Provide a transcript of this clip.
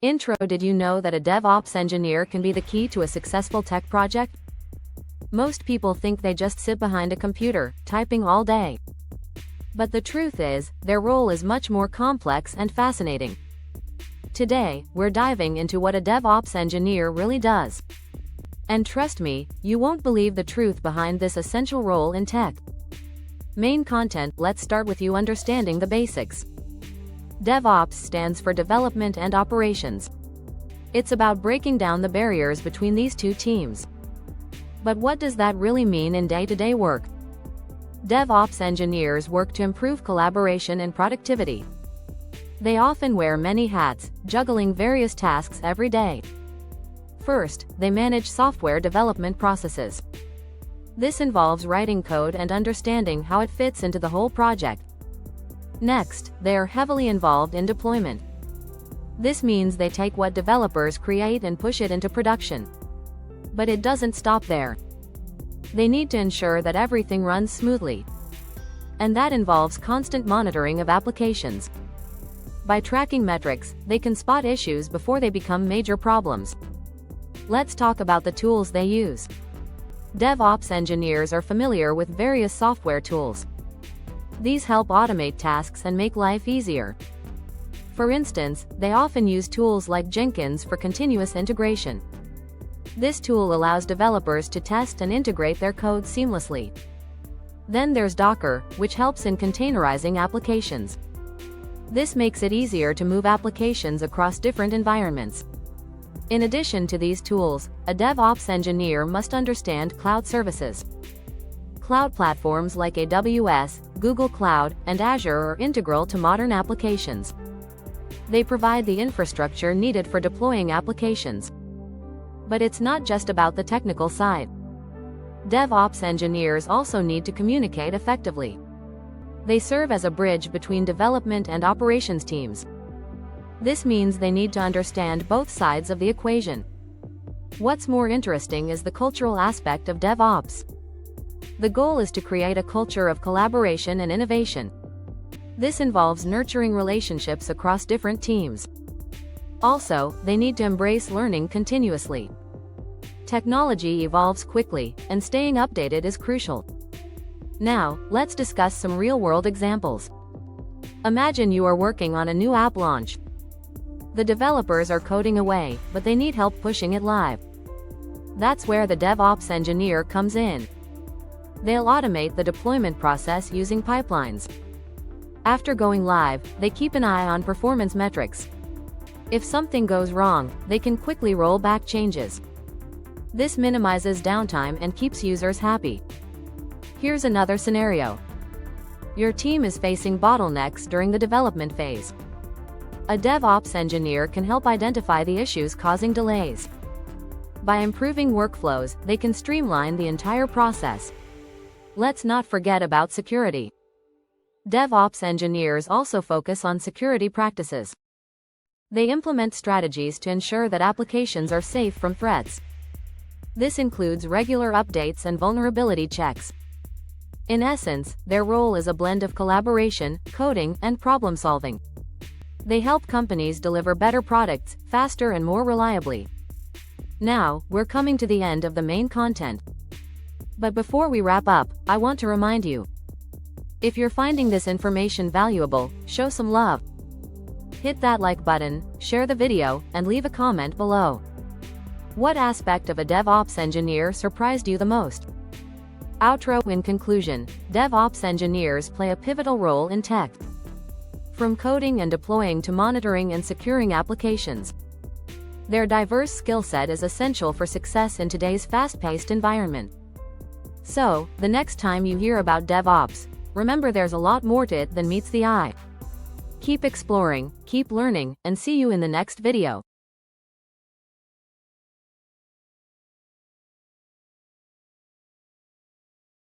Intro. Did you know that a DevOps engineer can be the key to a successful tech project? Most people think they just sit behind a computer, typing all day. But the truth is, their role is much more complex and fascinating. Today, we're diving into what a DevOps engineer really does. And trust me, you won't believe the truth behind this essential role in tech. Main content. Let's start with you understanding the basics. DevOps stands for Development and Operations. It's about breaking down the barriers between these two teams. But what does that really mean in day-to-day work? DevOps engineers work to improve collaboration and productivity. They often wear many hats, juggling various tasks every day. First, they manage software development processes. This involves writing code and understanding how it fits into the whole project. Next, they are heavily involved in deployment. This means they take what developers create and push it into production. But it doesn't stop there. They need to ensure that everything runs smoothly. And that involves constant monitoring of applications. By tracking metrics, they can spot issues before they become major problems. Let's talk about the tools they use. DevOps engineers are familiar with various software tools. These help automate tasks and make life easier. For instance, they often use tools like Jenkins for continuous integration. This tool allows developers to test and integrate their code seamlessly. Then there's Docker, which helps in containerizing applications. This makes it easier to move applications across different environments. In addition to these tools, a DevOps engineer must understand cloud services. Cloud platforms like AWS, Google Cloud, and Azure are integral to modern applications. They provide the infrastructure needed for deploying applications. But it's not just about the technical side. DevOps engineers also need to communicate effectively. They serve as a bridge between development and operations teams. This means they need to understand both sides of the equation. What's more interesting is the cultural aspect of DevOps. The goal is to create a culture of collaboration and innovation. This involves nurturing relationships across different teams. Also, they need to embrace learning continuously. Technology evolves quickly, and staying updated is crucial. Now, let's discuss some real-world examples. Imagine you are working on a new app launch. The developers are coding away, but they need help pushing it live. That's where the DevOps engineer comes in. They'll automate the deployment process using pipelines. After going live, they keep an eye on performance metrics. If something goes wrong, they can quickly roll back changes. This minimizes downtime and keeps users happy. Here's another scenario. Your team is facing bottlenecks during the development phase. A DevOps engineer can help identify the issues causing delays. By improving workflows, they can streamline the entire process. Let's not forget about security. DevOps engineers also focus on security practices. They implement strategies to ensure that applications are safe from threats. This includes regular updates and vulnerability checks. In essence, their role is a blend of collaboration, coding, and problem-solving. They help companies deliver better products, faster and more reliably. Now, we're coming to the end of the main content. But before we wrap up, I want to remind you. If you're finding this information valuable, show some love. Hit that like button, share the video, and leave a comment below. What aspect of a DevOps engineer surprised you the most? Outro. In conclusion, DevOps engineers play a pivotal role in tech. From coding and deploying to monitoring and securing applications. Their diverse skill set is essential for success in today's fast-paced environment. So, the next time you hear about DevOps, remember there's a lot more to it than meets the eye. Keep exploring, keep learning, and see you in the next video.